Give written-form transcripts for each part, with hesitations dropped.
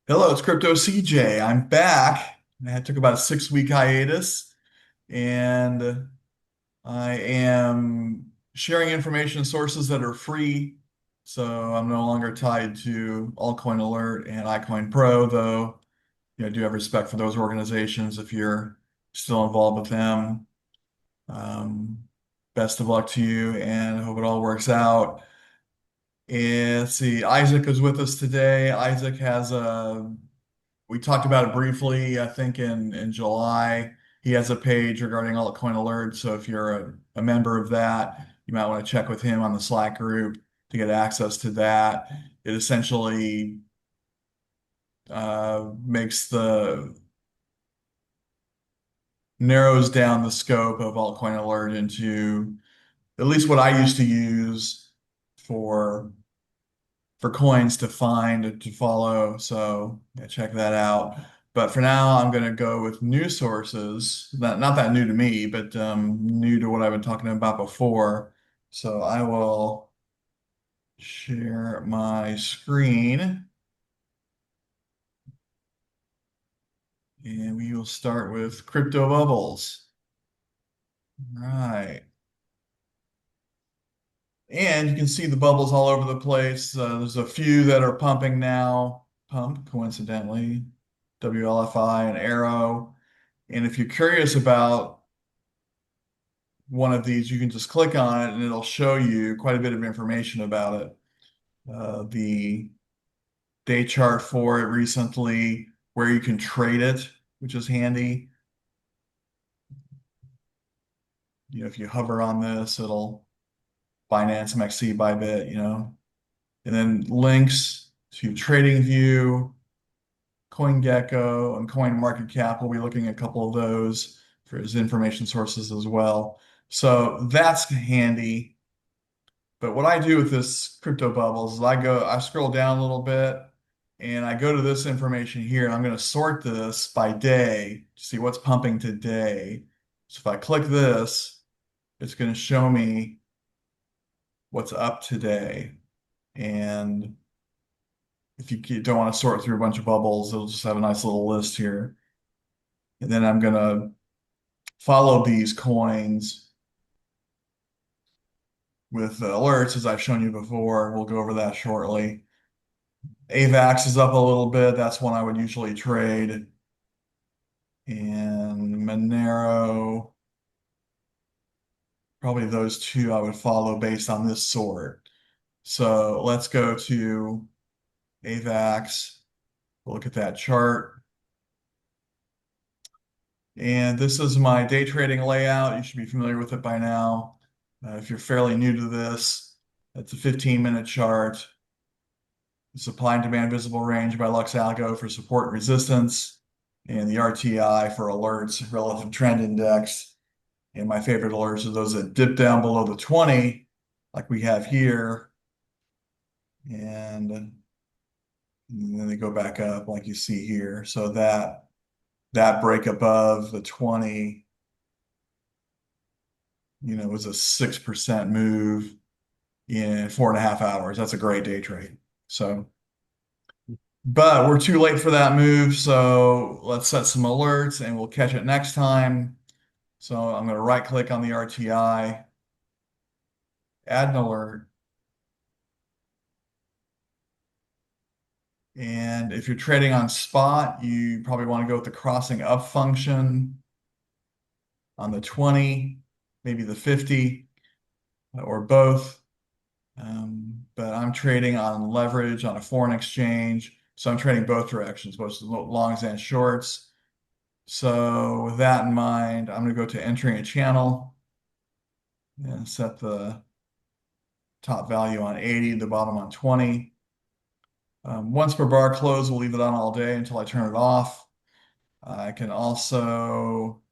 Hello, it's Crypto CJ. I'm back. I took about a 6 week hiatus and I am sharing information sources that are free. So I'm no longer tied to Altcoin Alert and iCoin Pro, though I do have respect for those organizations if you're still involved with them. Um, Best of luck to you and I hope it all works out. And let's see, Isaac is with us today. Isaac has a We talked about it briefly, I think in July. He has a page regarding altcoin alerts. So if you're a member of that, you might want to check with him on the Slack group to get access to that. It essentially makes the narrows down the scope of altcoin alert into at least what I used to use for coins to find and to follow. So yeah, check that out. But for now, I'm going to go with news sources. Not that new to me, but new to what I've been talking about before. So I will share my screen and we will start with crypto bubbles. Right. And you can see the bubbles all over the place. There's a few that are pumping now, pump coincidentally, WLFI and Arrow. And if you're curious about one of these, you can just click on it and it'll show you quite a bit of information about it. The day chart for it recently, where you can trade it, which is handy. If you hover on this, it'll Binance, MXC, Bybit. And then links to TradingView, CoinGecko, and CoinMarketCap. We'll be looking at a couple of those for as information sources as well. So that's handy. But what I do with this crypto bubbles is I scroll down a little bit and I go to this information here and I'm going to sort this by day to see what's pumping today. So if I click this, it's going to show me what's up today. And if you don't want to sort through a bunch of bubbles, it'll just have a nice little list here. And then I'm going to follow these coins with alerts as I've shown you before. We'll go over that shortly. AVAX is up a little bit. That's one I would usually trade. And Monero, probably those two I would follow based on this sort. So let's go to AVAX. We'll look at that chart. And this is my day trading layout. You should be familiar with it by now. If you're fairly new to this, it's a 15-minute chart. The supply and demand visible range by Lux Algo for support and resistance, and the RTI for alerts, relative trend index. And my favorite alerts are those that dip down below the 20, like we have here, and then they go back up like you see here. So that break above the 20, was a 6% move in 4.5 hours. That's a great day trade. So, but we're too late for that move. So let's set some alerts and we'll catch it next time. So I'm going to right click on the RTI, add an alert. And if you're trading on spot, you probably want to go with the crossing up function on the 20, maybe the 50, or both. But I'm trading on leverage on a foreign exchange. So I'm trading both directions, both longs and shorts. So with that in mind, I'm going to go to entering a channel and set the top value on 80, the bottom on 20. Once per bar close, we'll leave it on all day until I turn it off. I can also,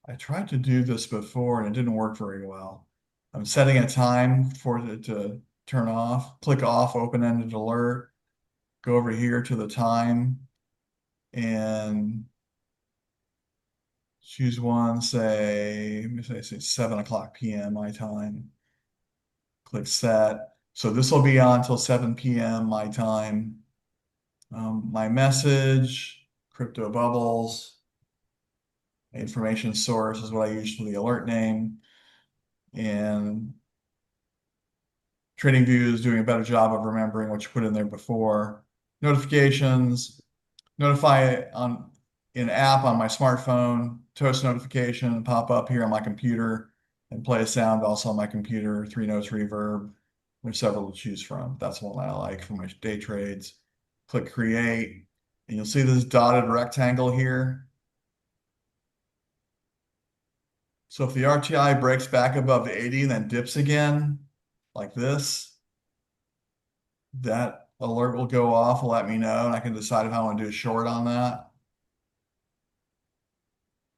I tried to do this before and it didn't work very well. I'm setting a time for it to turn off, click off open-ended alert, go over here to the time and choose one, say 7 o'clock p.m. my time. Click set. So this will be on until 7 p.m. my time. My message, crypto bubbles, information source is what I use for the alert name. And TradingView is doing a better job of remembering what you put in there before. Notifications, notify on an app on my smartphone, toast notification, pop up here on my computer and play a sound also on my computer, 3 notes reverb. There's several to choose from. That's one I like for my day trades. Click create, and you'll see this dotted rectangle here. So if the RTI breaks back above 80 and then dips again, like this, that alert will go off and let me know, and I can decide if I want to do a short on that.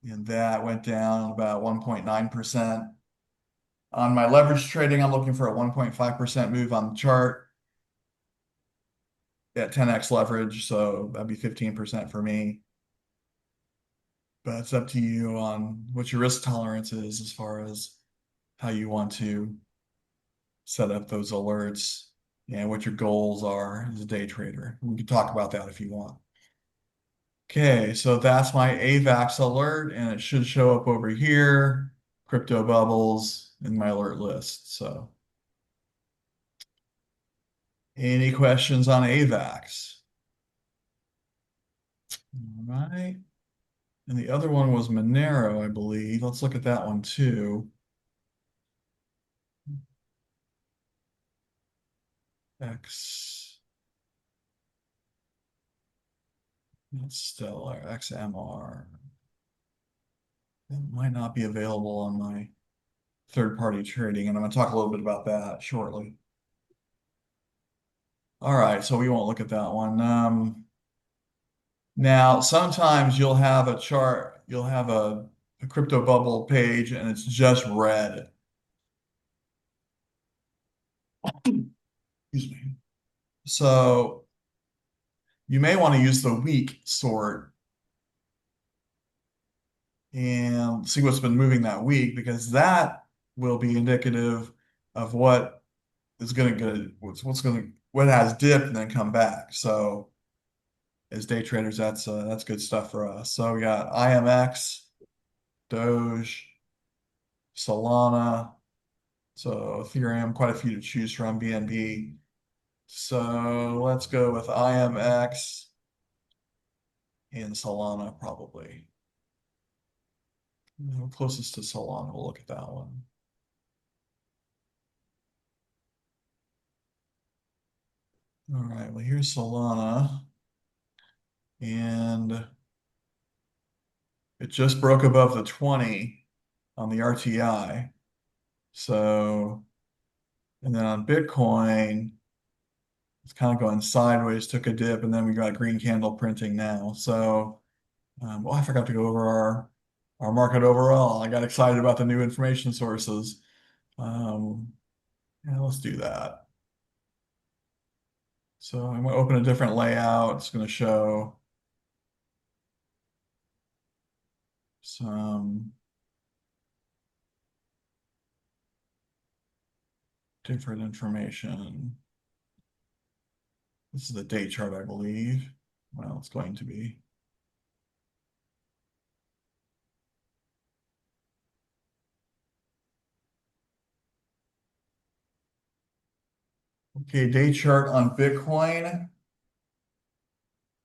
And that went down about 1.9%. On my leverage trading, I'm looking for a 1.5% move on the chart at 10x leverage, so that'd be 15% for me. But it's up to you on what your risk tolerance is as far as how you want to set up those alerts and what your goals are as a day trader. We can talk about that if you want. Okay, so that's my AVAX alert, and it should show up over here, crypto bubbles in my alert list. So, any questions on AVAX? All right. And the other one was Monero, I believe. Let's look at that one too. X, that's Stellar, XMR. It might not be available on my third-party trading, and I'm going to talk a little bit about that shortly. All right, so we won't look at that one. Now, sometimes you'll have a chart, you'll have a crypto bubble page, and it's just red. Excuse me. So you may want to use the week sort and see what's been moving that week, because that will be indicative of what is going to go, what has dipped and then come back. So as day traders, that's good stuff for us. So we got IMX, Doge, Solana, so Ethereum, quite a few to choose from, BNB. So let's go with IMX and Solana probably. Closest to Solana, we'll look at that one. All right, well, here's Solana. And it just broke above the 20 on the RTI. So, and then on Bitcoin, it's kind of going sideways, took a dip, and then we got green candle printing now. So, oh, I forgot to go over our market overall. I got excited about the new information sources. Um, yeah, let's do that. So I'm going to open a different layout. It's going to show some different information. This is the day chart, I believe. Well, it's going to be. Okay, day chart on Bitcoin.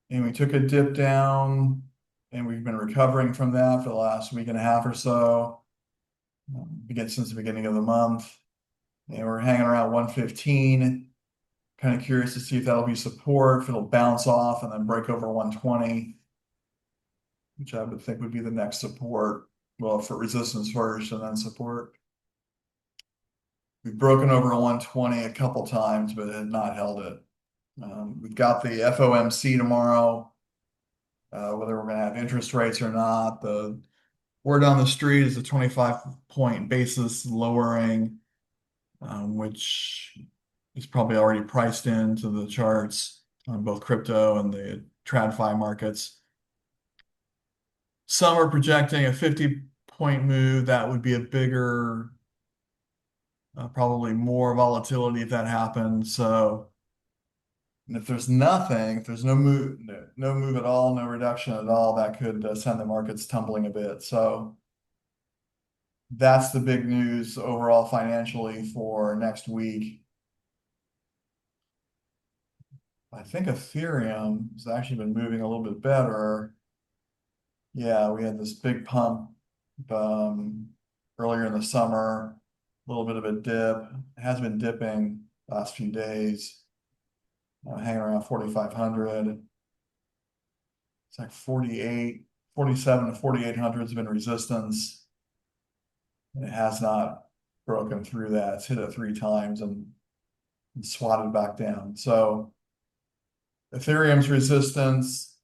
And we took a dip down, and we've been recovering from that for the last week and a half or so, begin since the beginning of the month. And we're hanging around 115. Kind of curious to see if that'll be support, if it'll bounce off and then break over 120, which I would think would be the next support. Well, for resistance first and then support. We've broken over a 120 a couple times, but had not held it. We've got the FOMC tomorrow, whether we're going to have interest rates or not. The word on the street is a 25-point basis lowering, which is probably already priced into the charts on both crypto and the TradFi markets. Some are projecting a 50-point move. That would be a bigger Probably more volatility if that happens. So, and if there's nothing, if there's no move, no move at all, no reduction at all, that could send the markets tumbling a bit. So that's the big news overall financially for next week. I think Ethereum has actually been moving a little bit better. Yeah, we had this big pump um, earlier in the summer, a little bit of a dip. It has been dipping last few days, hanging around 4,500. It's like 48, 47 to 4,800 has been resistance. And it has not broken through that. It's hit it 3 times and swatted back down. So Ethereum's resistance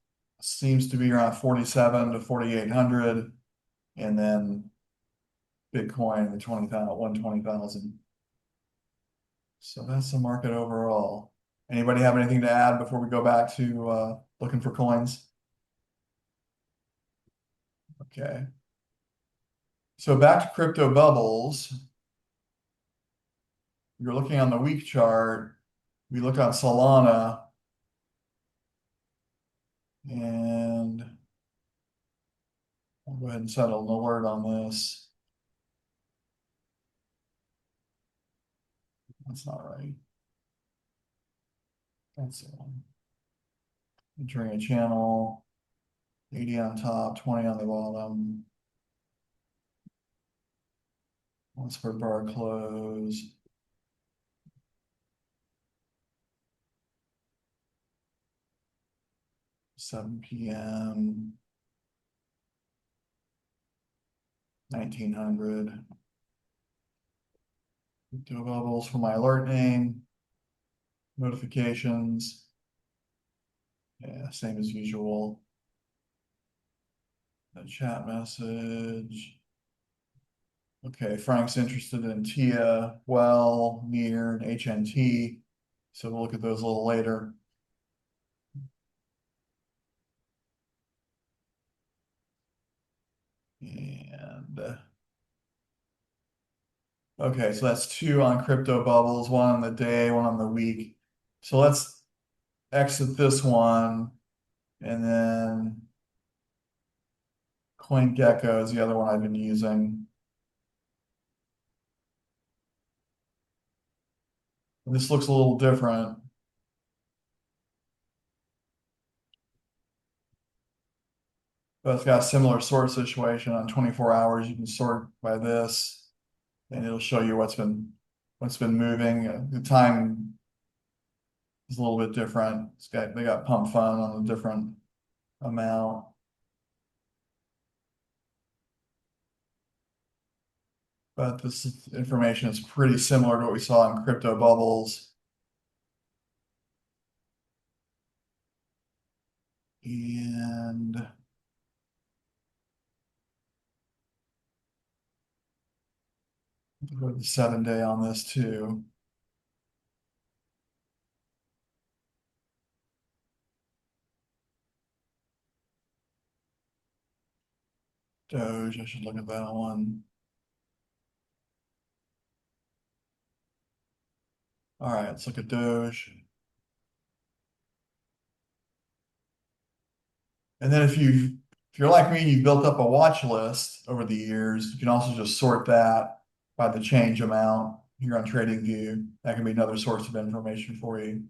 seems to be around 47 to 4,800. And then Bitcoin, the 20,000, 120,000. So that's the market overall. Anybody have anything to add before we go back to looking for coins? Okay. So back to crypto bubbles. You're looking on the week chart. We look on Solana and I'll go ahead and settle an alert on this. That's not right. That's entering a channel, 80 on top, 20 on the bottom. Once for bar close. Seven p.m. 1900. Crypto bubbles for my alert name. Notifications. Yeah, same as usual. The chat message. Okay, Frank's interested in TIA, well, near, and HNT. So we'll look at those a little later. And okay, so that's 2 on crypto bubbles, 1 on the day, 1 on the week. So let's exit this one, and then CoinGecko is the other one I've been using. This looks a little different. But it's got a similar sort situation on 24 hours. You can sort by this, and it'll show you what's been moving. The time is a little bit different. They got pump fund on a different amount. But this information is pretty similar to what we saw in crypto bubbles. And go to the 7-day on this too. Doge, I should look at that one. All right, let's look at Doge. And then if you're like me and you've built up a watch list over the years, you can also just sort that by the change amount here on TradingView. That can be another source of information for you.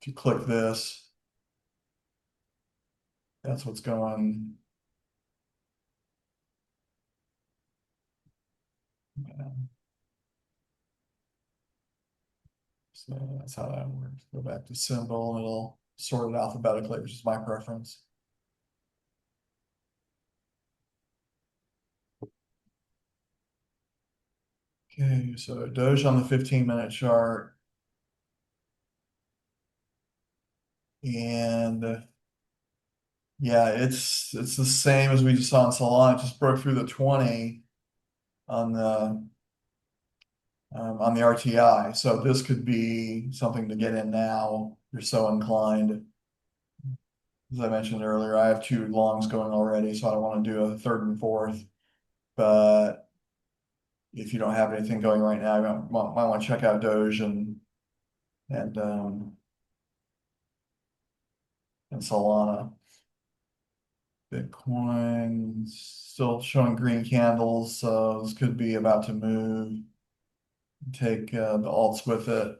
If you click this, that's what's going. Yeah. So that's how that works. Go back to symbol and it'll sort it alphabetically, which is my preference. Okay, so Doge on the 15-minute chart. And yeah, it's the same as we just saw in Solana. It just broke through the 20 on the RTI. So this could be something to get in now if you're so inclined. As I mentioned earlier, I have 2 longs going already, so I don't want to do a third and fourth. But if you don't have anything going right now, you might want to check out Doge and and Solana. Bitcoin still showing green candles, so this could be about to move. Take the alts with it.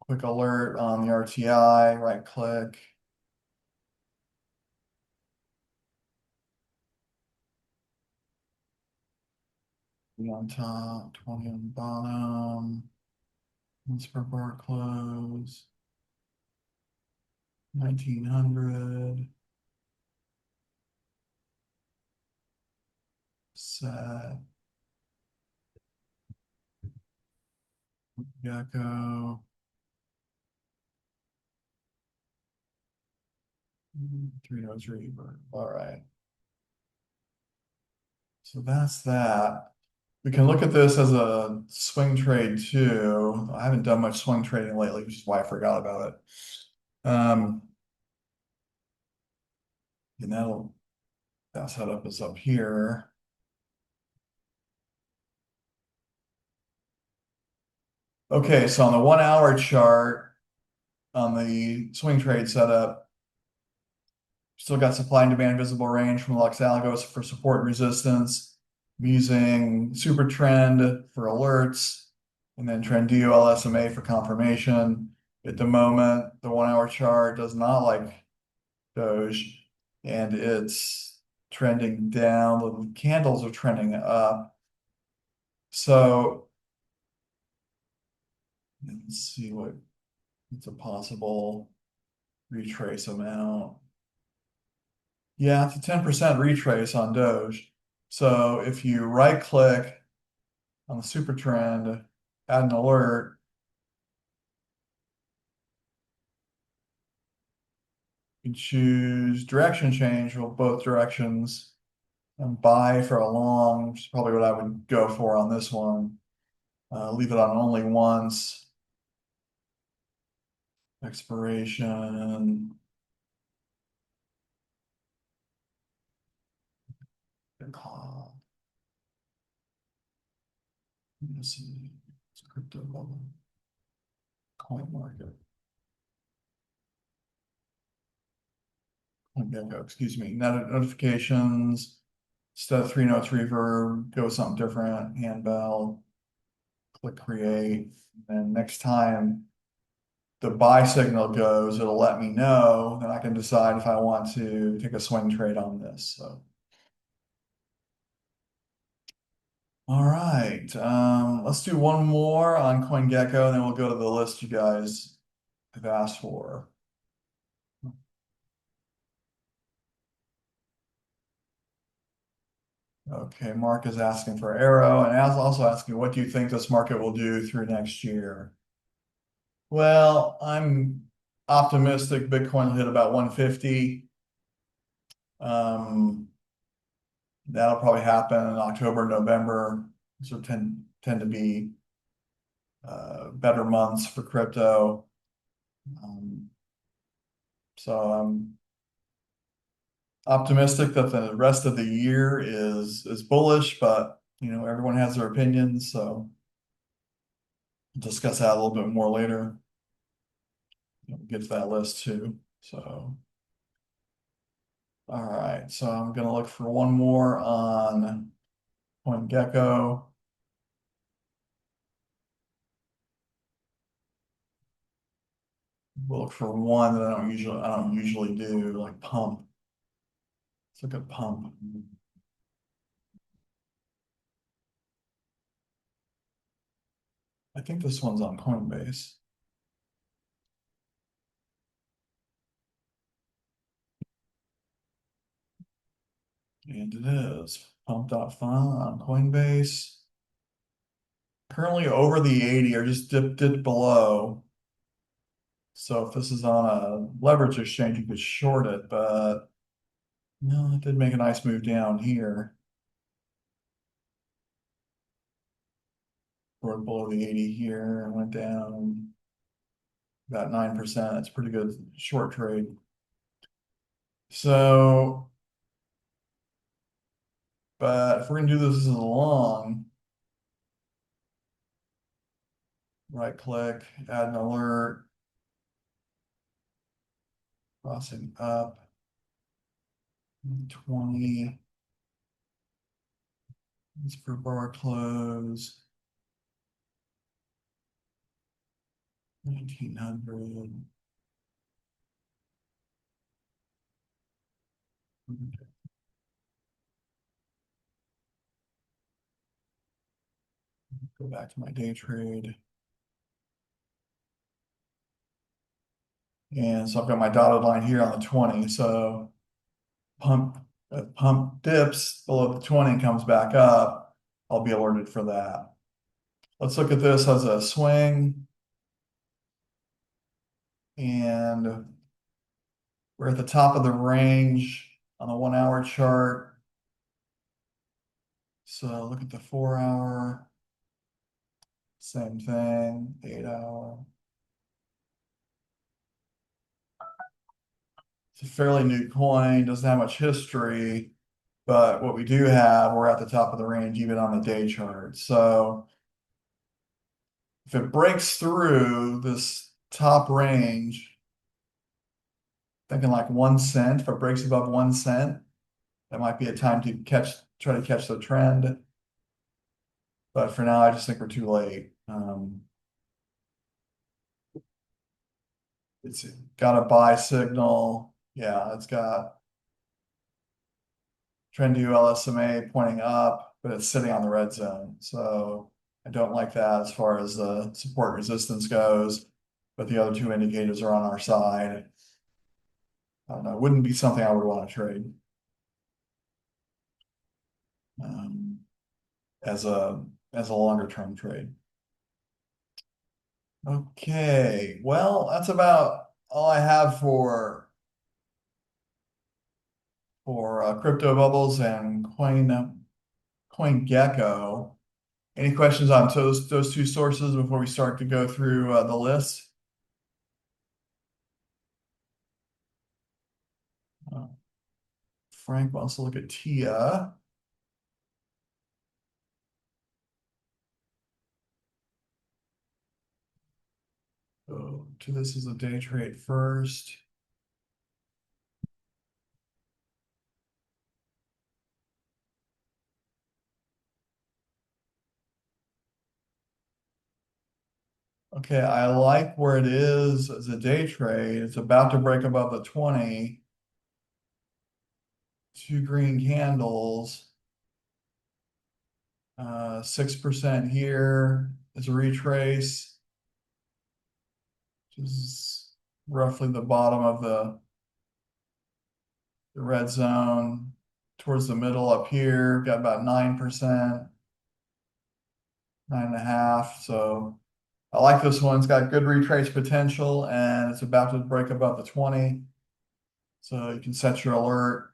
Quick alert on the RTI, right click. On top, 20 on the bottom. Once per bar close. 1900. Set. Gecko. 303. All right. So that's that. We can look at this as a swing trade too. I haven't done much swing trading lately, which is why I forgot about it. And that setup is up here. Okay, so on the 1 hour chart on the swing trade setup, still got supply and demand visible range from Lux Algo for support and resistance. I'm using SuperTrend for alerts, and then Trendilo LSMA for confirmation. At the moment, the 1 hour chart does not like Doge, and it's trending down. The candles are trending up. So let's see what's a possible retrace amount. Yeah, it's a 10% retrace on Doge. So if you right click on the super trend, add an alert, you can choose direction change with both directions and buy for a long, which is probably what I would go for on this one. Leave it on only once. Expiration. Let's see. It's crypto bubble. Coin market. Excuse me. Notifications. Instead of 3 notes reverb, go something different. Handbell. Click create. And next time the buy signal goes, it'll let me know, and I can decide if I want to take a swing trade on this. So, all right, let's do one more on CoinGecko, and then we'll go to the list you guys have asked for. Okay, Mark is asking for Arrow, and also asking, what do you think this market will do through next year? Well, I'm optimistic Bitcoin will hit about 150. That'll probably happen in October, November. So tend to be better months for crypto. Um, so I'm optimistic that the rest of the year is bullish, but everyone has their opinions, so we'll discuss that a little bit more later. We'll get to that list too. So all right, so I'm gonna look for one more on CoinGecko. We'll look for one that I don't usually do, like pump. Let's look at pump. I think this one's on Coinbase. And it is pump.fun on Coinbase. Currently over the 80 or just dipped below. So if this is on a leverage exchange, you could short it, but no, it did make a nice move down here. Broke below the 80 here and went down about 9%. It's pretty good short trade. So, But if we're gonna do this as a long, right click, add an alert, crossing up, 20. It's for bar close, 1900. Go back to my day trade. And so I've got my dotted line here on the 20. So pump dips below the 20 and comes back up, I'll be alerted for that. Let's look at this as a swing. And we're at the top of the range on the 1 hour chart. So look at the 4 hour. Same thing, 8 hour. It's a fairly new coin, doesn't have much history, but what we do have, we're at the top of the range even on the day chart. So if it breaks through this top range, thinking like 1 cent, if it breaks above 1 cent, that might be a time to try to catch the trend. But for now, I just think we're too late. It's got a buy signal. Yeah, it's got Trendilo LSMA pointing up, but it's sitting on the red zone. So I don't like that as far as the support resistance goes, but the other two indicators are on our side. I don't know, it wouldn't be something I would want to trade as a longer term trade. Okay, well, that's about all I have for crypto bubbles and coin gecko. Any questions on those two sources before we start to go through the list? Uh, Frank wants to look at TIA. Go to this as a day trade first. Okay, I like where it is as a day trade. It's about to break above the 20. Two green candles. 6% here is a retrace, which is roughly the bottom of the red zone. Towards the middle up here, got about 9%, 9.5. So I like this one. It's got good retrace potential and it's about to break above the 20. So you can set your alert.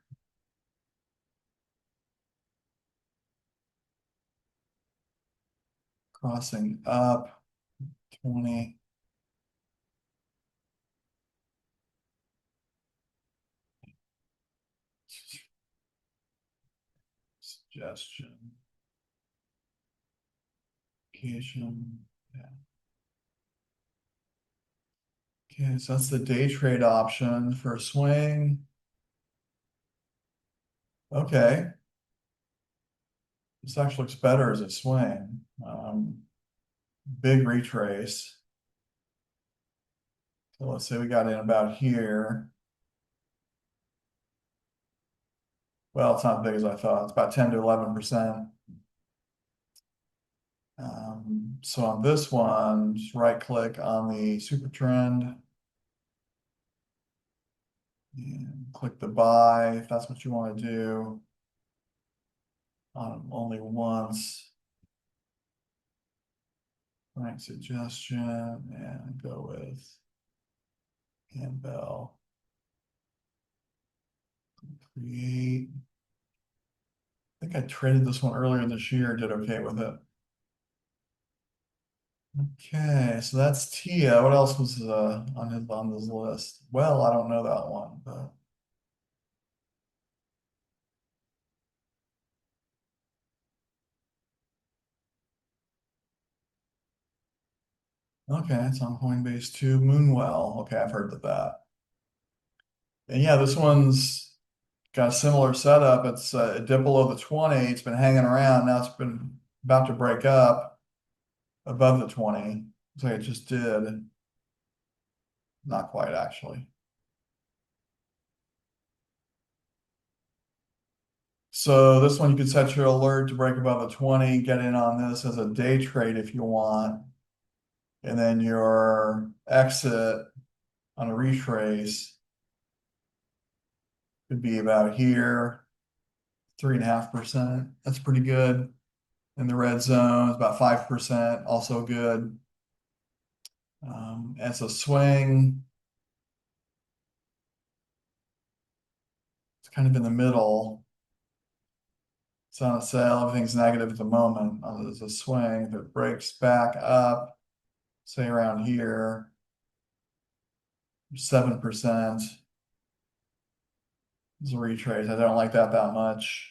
Crossing up 20. Suggestion. Location. Yeah. Okay, so that's the day trade option for a swing. Okay. This actually looks better as a swing. Big retrace. So let's say we got in about here. Well, it's not as big as I thought. It's about 10 to 11%. So on this one, just right click on the SuperTrend and click the buy if that's what you want to do. Only once. Right suggestion and go with Campbell. Create. I think I traded this one earlier this year, did okay with it. Okay, so that's Tia. What else was on this list? Well, I don't know that one, but Okay, it's on Coinbase too. Moonwell. Okay, I've heard of that. And yeah, this one's got a similar setup. It's a dip below the 20. It's been hanging around. Now it's been about to break up above the 20. Looks like it just did. Not quite, actually. So this one, you could set your alert to break above the 20, get in on this as a day trade if you want. And then your exit on a retrace could be about here, 3.5%. That's pretty good. In the red zone, it's about 5%, also good. As a swing, it's kind of in the middle. It's on a sale, everything's negative at the moment. As a swing, if it breaks back up, say around here, 7% is a retrace. I don't like that much.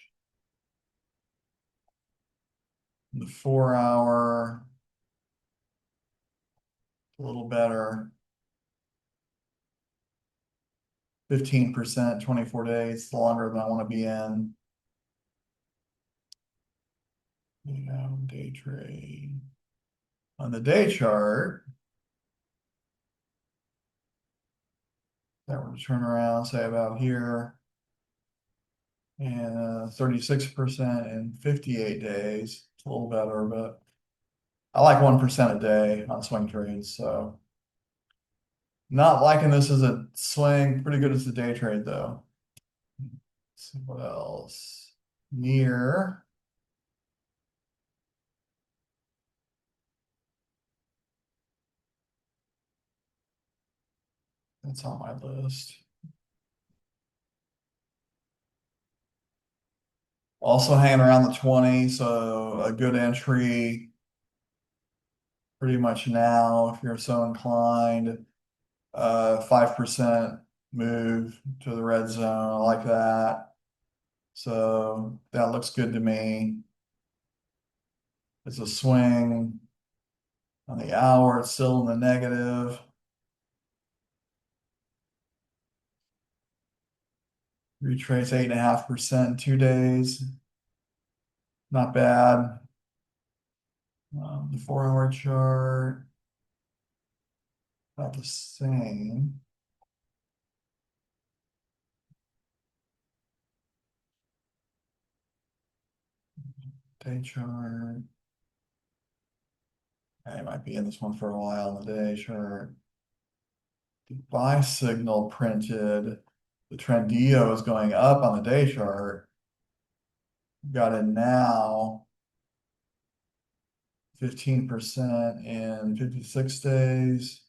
The 4 hour, a little better. 15%, 24 days, longer than I want to be in. Day trade. On the day chart, that would turn around, say about here, and 36% in 58 days. It's a little better, but I like 1% a day on swing trades, so not liking this as a swing. Pretty good as a day trade, though. Let's see what else. Near. That's on my list. Also hanging around the 20, so a good entry pretty much now if you're so inclined. 5% move to the red zone. I like that. So that looks good to me. It's a swing on the hour. It's still in the negative. Retrace 8.5% in 2 days. Not bad. The 4 hour chart, about the same. Day chart. I might be in this one for a while on the day chart. The buy signal printed. The Trendilo is going up on the day chart. Got it now. 15% in 56 days.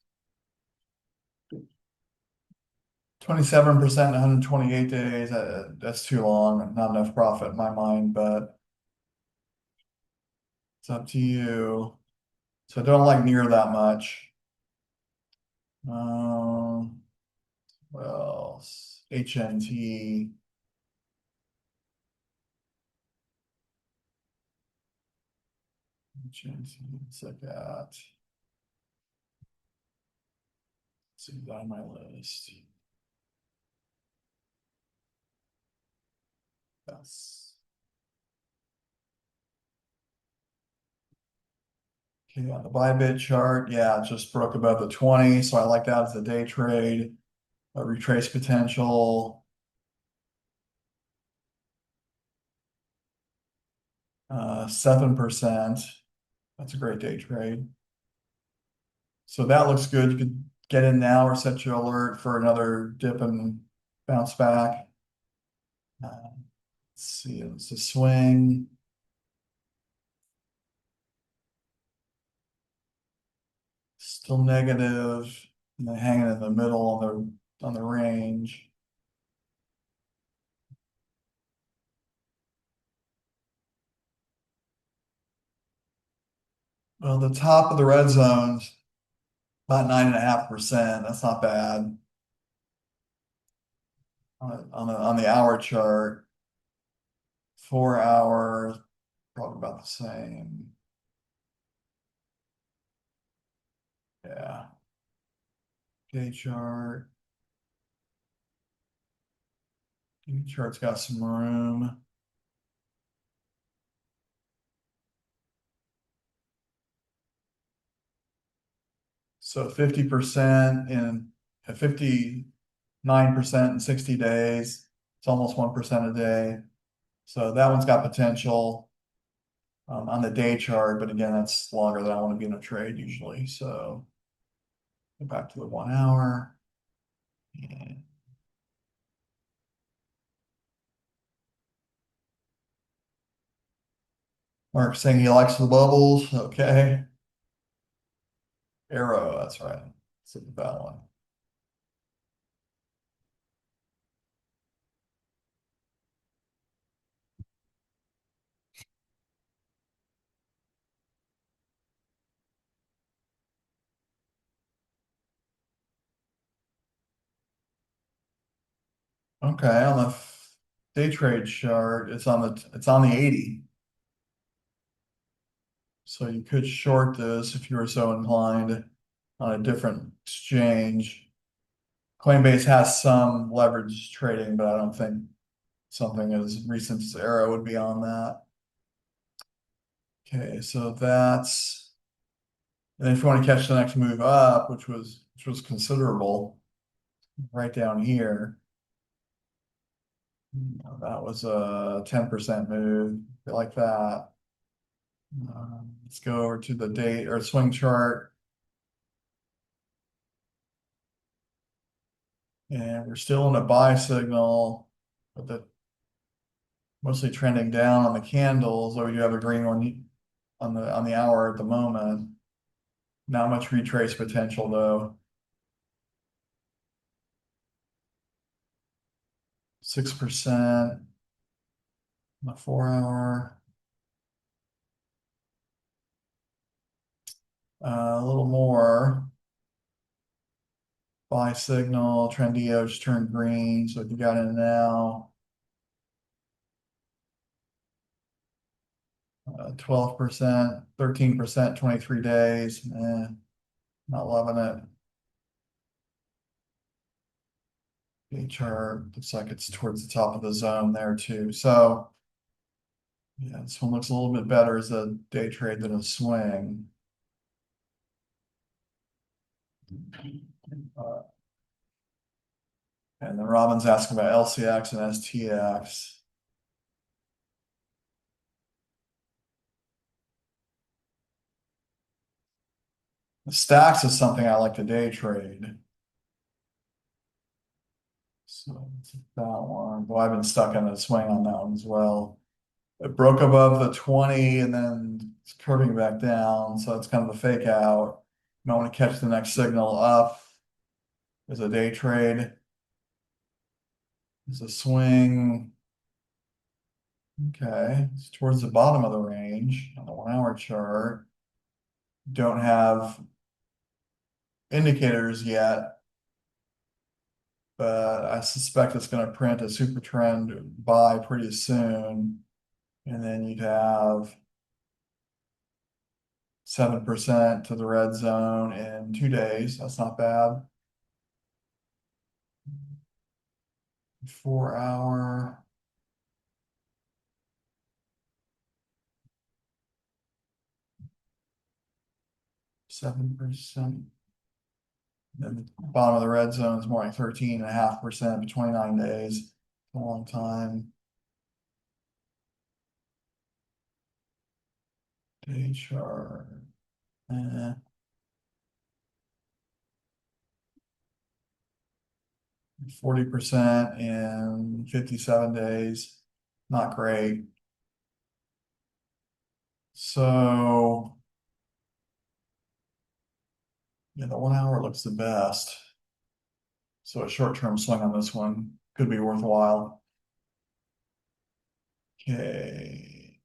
27% in 128 days. That's too long. Not enough profit in my mind, but it's up to you. So I don't like near that much. What else? HNT. HNT. Let's look at. See that on my list. Yes. Okay, on the Bybit chart, yeah, it just broke above the 20, so I like that as a day trade. A retrace potential. 7%. That's a great day trade. So that looks good. You could get in now or set your alert for another dip and bounce back. Let's see, it's a swing. Still negative, and then hanging in the middle on the range. Well, the top of the red zone's about 9.5%. That's not bad. On the hour chart, 4 hours, probably about the same. Day chart. Day chart's got some room. So 50% at 59% in 60 days. It's almost 1% a day. So that one's got potential on the day chart, but again, that's longer than I want to be in a trade usually. So go back to the 1 hour. And Mark saying he likes the bubbles. Okay. Arrow, that's right. Let's look at that one. Okay, on the day trade chart, it's on the 80. So you could short this if you were so inclined on a different exchange. Coinbase has some leverage trading, but I don't think something as recent as Arrow would be on that. Okay, so that's, and if you want to catch the next move up, which was considerable, right down here. That was a 10% move. I like that. Let's go over to the day or swing chart. And we're still in a buy signal, but mostly trending down on the candles, though we do have a green one on the hour at the moment. Not much retrace potential though. 6% on the 4 hour. A little more. Buy signal, Trendilo just turned green, so if you got in now, 12%, 13%, 23 days. Not loving it. Day chart looks like it's towards the top of the zone there too. So yeah, this one looks a little bit better as a day trade than a swing. Uh, and then Robin's asking about LCX and STX. The stacks is something I like to day trade. So it's that one. Well, I've been stuck in a swing on that one as well. It broke above the 20 and then it's curving back down. So it's kind of a fake out. You might want to catch the next signal up as a day trade. As a swing. Okay, it's towards the bottom of the range on the 1 hour chart. Don't have indicators yet, but I suspect it's going to print a super trend buy pretty soon. And then you'd have 7% to the red zone in 2 days. That's not bad. 4 hour. $7. Then the bottom of the red zone is more like 13.5% for 29 days. A long time. Day chart. 40% in 57 days. Not great. So yeah, the 1 hour looks the best. So a short-term swing on this one could be worthwhile. Okay.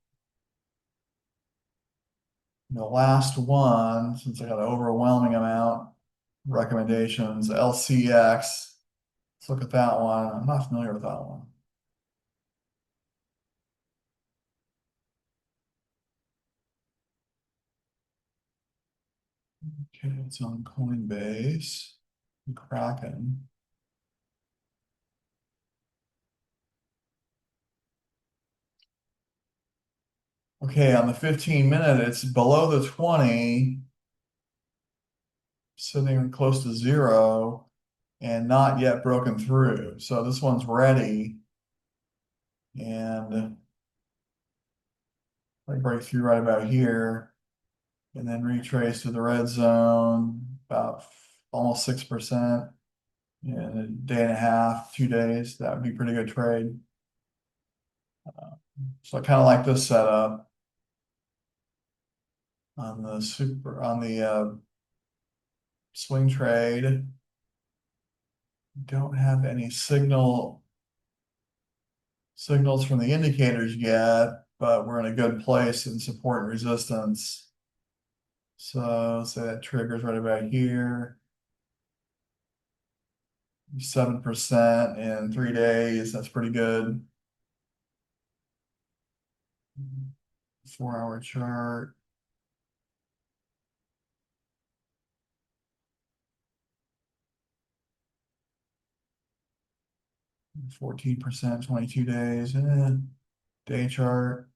The last one, since I got an overwhelming amount, recommendations, LCX. Let's look at that one. I'm not familiar with that one. Okay, it's on Coinbase. Kraken. Okay, on the 15-minute, it's below the 20, sitting close to zero, and not yet broken through. So this one's ready, and I break through right about here, and then retrace to the red zone, about almost 6% in a day and a half, 2 days. That would be pretty good trade. So I kind of like this setup on the swing trade. Don't have any signals from the indicators yet, but we're in a good place in support and resistance. So say that triggers right about here. 7% in 3 days. That's pretty good. 4-hour chart. 14%, 22 days. Day chart.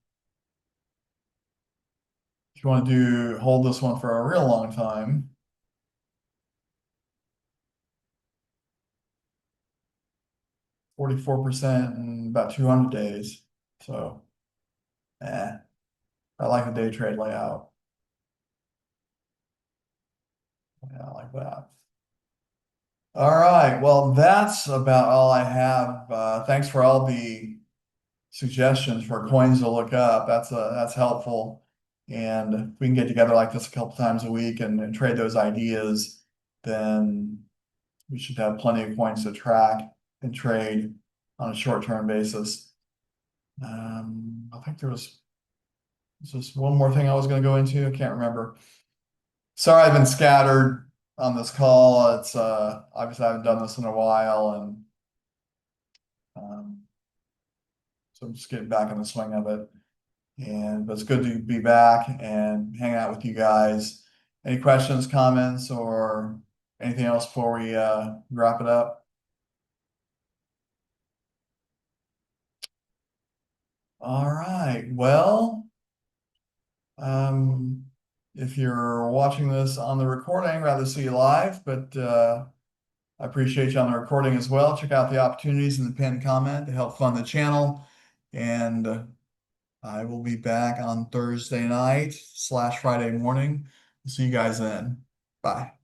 If you want to hold this one for a real long time, 44% in about 200 days. So, I like the day trade layout. Yeah, I like that. All right. Well, that's about all I have. Thanks for all the suggestions for coins to look up. That's helpful. And if we can get together like this a couple times a week and trade those ideas, then we should have plenty of coins to track and trade on a short-term basis. I think there's just one more thing I was going to go into. I can't remember. Sorry, I've been scattered on this call. It's obviously I haven't done this in a while, and um, so I'm just getting back in the swing of it. But it's good to be back and hang out with you guys. Any questions, comments, or anything else before we wrap it up? All right. Well, um, if you're watching this on the recording, I'd rather see you live, but I appreciate you on the recording as well. Check out the opportunities in the pinned comment to help fund the channel. And I will be back on Thursday night / Friday morning. See you guys then. Bye.